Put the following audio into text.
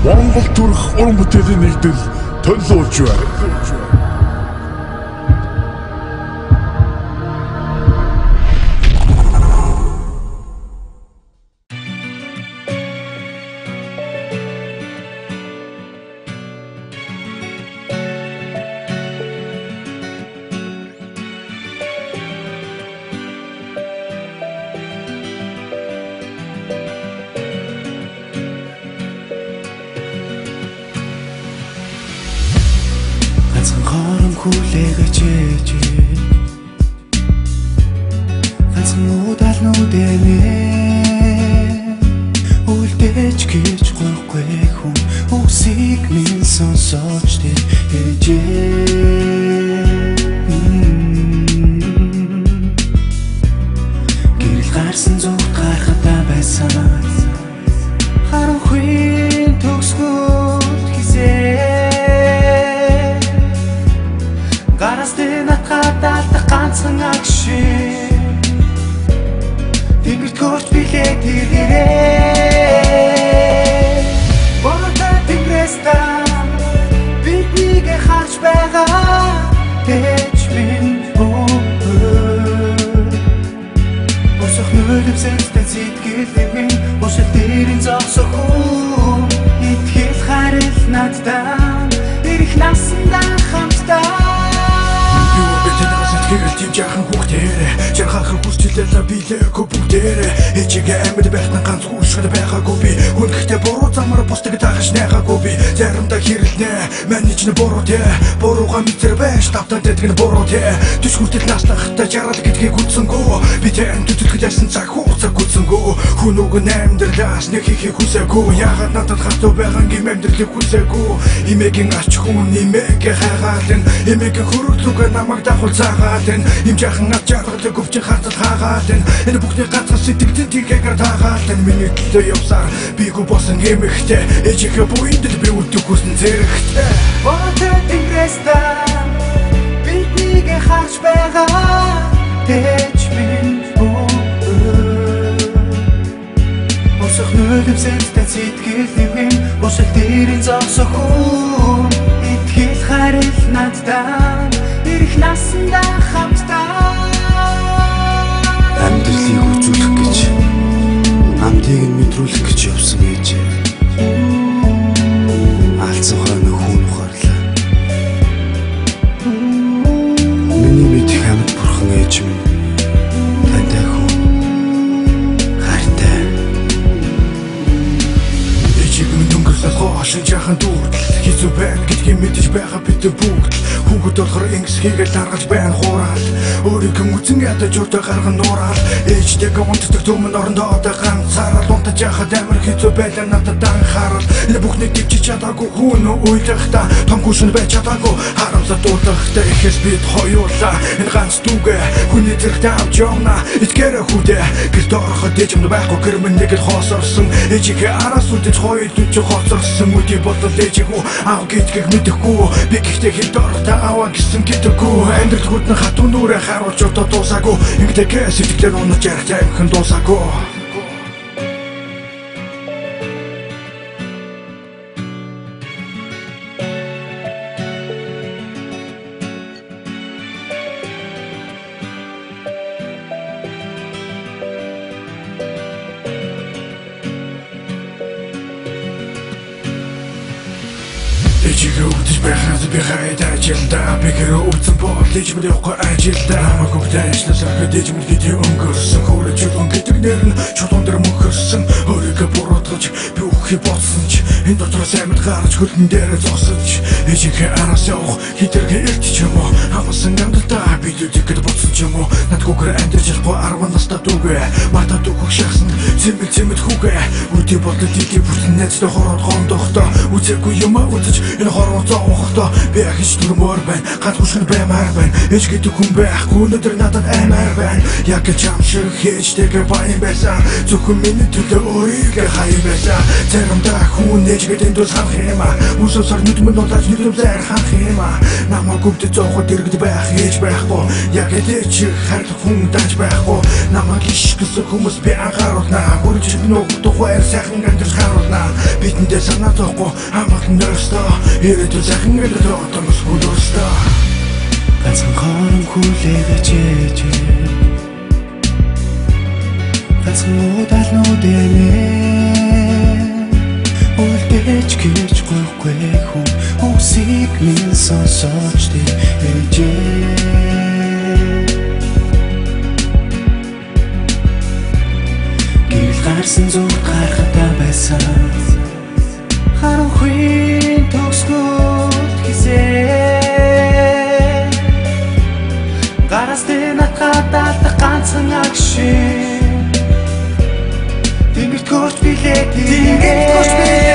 Монгол төрх уран бүтээлийн нэгдэл төлөвлөж байна. Хором хүлээгэж ганцхан удал нүдэнэ үлдээж гэж гоохгүй хүн үсийг минь сонсож тэр гэрэл гарсан зүгт гарахтаа байсан харанхуйн төгсгөөд хизээ гарастын атгадалдах ганцхан агшин Тэнгэрт хөрч билээ тэргээрээ Бороотой тэнгэрээстээ биднийг харж байгаа Тэч минь Босох нөлөвсөстэй зэтгэлийн Бошил дээрэн зогсох хүн Итгэл харил надтай Ирэх насандаа хамтдаа тийм жаахан хүүхдээрээ жаргахын хүсчлээ билээгүй бүгдээрээ ээжигээ амьд байхтан ганц хүсэл байгаагүй би хүн гэхдээ буруу замаар бусдыг дагаж найгаагүй би заримдаа хэрэлнэ манийч нэ буруу те бурууга мэтэр байж тавтан дэтгэн буруу те түш хүртэл наслахтай жаргал гэдгийг үтсэнгөө би тань төдөлгөж ясан цаг хугацаа гүцэнгөө хүн үг нэмдэрлээс нэг хийхийг хүсээгүй ягаад надад хатуу байгаа юм амьдралыг хүсээгүй имэгийн ач хүн имэгээ хайгаалэн имэгээ хөрөглөг намайг давхал цагаалэн им жахан ат жаргалыг өвчин хартал хаагаалэн энэ бүхний ганцхан сэтгэлд тийгээр таагаалэн миний төлөө явсаар бигүү босон эмэгтэй ээжийнхээ буйндэл би үлдэх хүсн зэрэгтэй Бороотой тэнгэрээстээ биднийг харж байгаа Тэч минь Босох нөлөвсөстэй зэтгэлийн Бошил дээрэн зогсох хүн Итгэл харил надтай Ирэх насандаа хамтдаа Амьдралыг үзүүлэх гэж амтыг нь мэдрүүлэх гэж явсан ээж Алдсан хойно хүн ухаарлаа Миний мэдих амьд бурхан ээж минь тантай хүн хайртай Ээжийг минь өнгөрсөн хоошин жаахан дүүрдэл Хизүү байна гэдгийг мэдэж байгаа бид бүгд Хүүхэд болохоор ингэс хийгээл даргаж байна хураал Өөрийнхөө үцэн ядаж өртөө гарган нуурал Ээжтэйгээ унтдаг түмэн орондоо одоо ганцаарал Унтаж яхад амар хизүү байлаа надад анхаарал Энэ бүхнийг дэвчиж чадаагүй хүн уйлахта Том гүшин байж чадаагүй харамсаа дуулахта Эхээс бид хоёулаа энэ ганц дүүгээ Хүний зэрэгтэй авч явна итгээрэ хүүдээ Гэрт ороход ээжмд байхгүй гэр минь нэг л хоосорсон Ээжийнхээ араас үлдэж хоёр дүж хоосорсон Үдий болол ээжигүү аав гэдгийг мэдэхгүй Би гэхдээ хэд орохтаа аваа гэсэн гэдэггүй Амьдрал хүрдэн хатуу нүрэ харуулж одоо дуусаагүй Ингэдэгээ сэтгэлээр унаж ярихтай амхэн дуусаагүй Ээжигээ өвдөж байхад би хайд ажилдаа Би гэрээ өвдсөн бол ээжмэд явахгүй ажилдаа Намайг өвдөө ажилласархэд ээжмэд гэдээ өнгөрсөн Хөрөж чулуун гэдэг нэр нь чулуун дээр мөнхөрсөн Өөрийгөө буруутгаж би үххий болсон ч Энэ дотроос амьд гарч хөлн дээр зогсож Ээжийнхээ араас явах хитэргээ ирч ч юм уу Хамсан амьдралдаа би дүдэгэд бодсон ч юм уу Надгүйгээр амьдарч ялахгүй 10 настай дүүгээ Мартаа дүүхөх шахсан цэмэд хүүгээ Үдий болдод идэв бүртэн найзтай хороод гондохдоо Үзээгүй юм үзэж энэ хорвоо зоохохдоо Би ахиж дүрмөр байна ганц хүшгэн баймаар байна Ээж гэдэг хүн байхгүй өнөөдөр надад аймаар байна Яг л чам шиг хээжтэйгээ баян байсан Зөвхөн миний төлөө өөрийгөө хаян байсан Заримдаа хүн ээж гэдэг энэ дус хамх юм а. Үсэсэр нүдмэн удаж нүдмээр ханх юм а. Намайг өвдөж зоохот иргэд байх хийж байхгүй. Яг элэ чи хард хүн даж байхгүй. Намайг ишгэсэн хүмүүс би анхааруулнаа. Бүрж нүг тухайр сайхан гандж харуулнаа. Бидэндээ санаа зовхгүй хамаатан нөрстөө. Ирээдүйн сайхан гэдэг одоос хүлөөстөө. Ганцхан хором хүлээвэж ээж ганцхан удал нүдэнэ үлдээж гэж гойхгүй хүн үсийг минь сонсож ээж гэрэл гарсан зүг гарахтаа байсан харанхуй төгснөд хизээ гарастай натгадаад ганцхан агшин Тэнгэрт гөрч билээ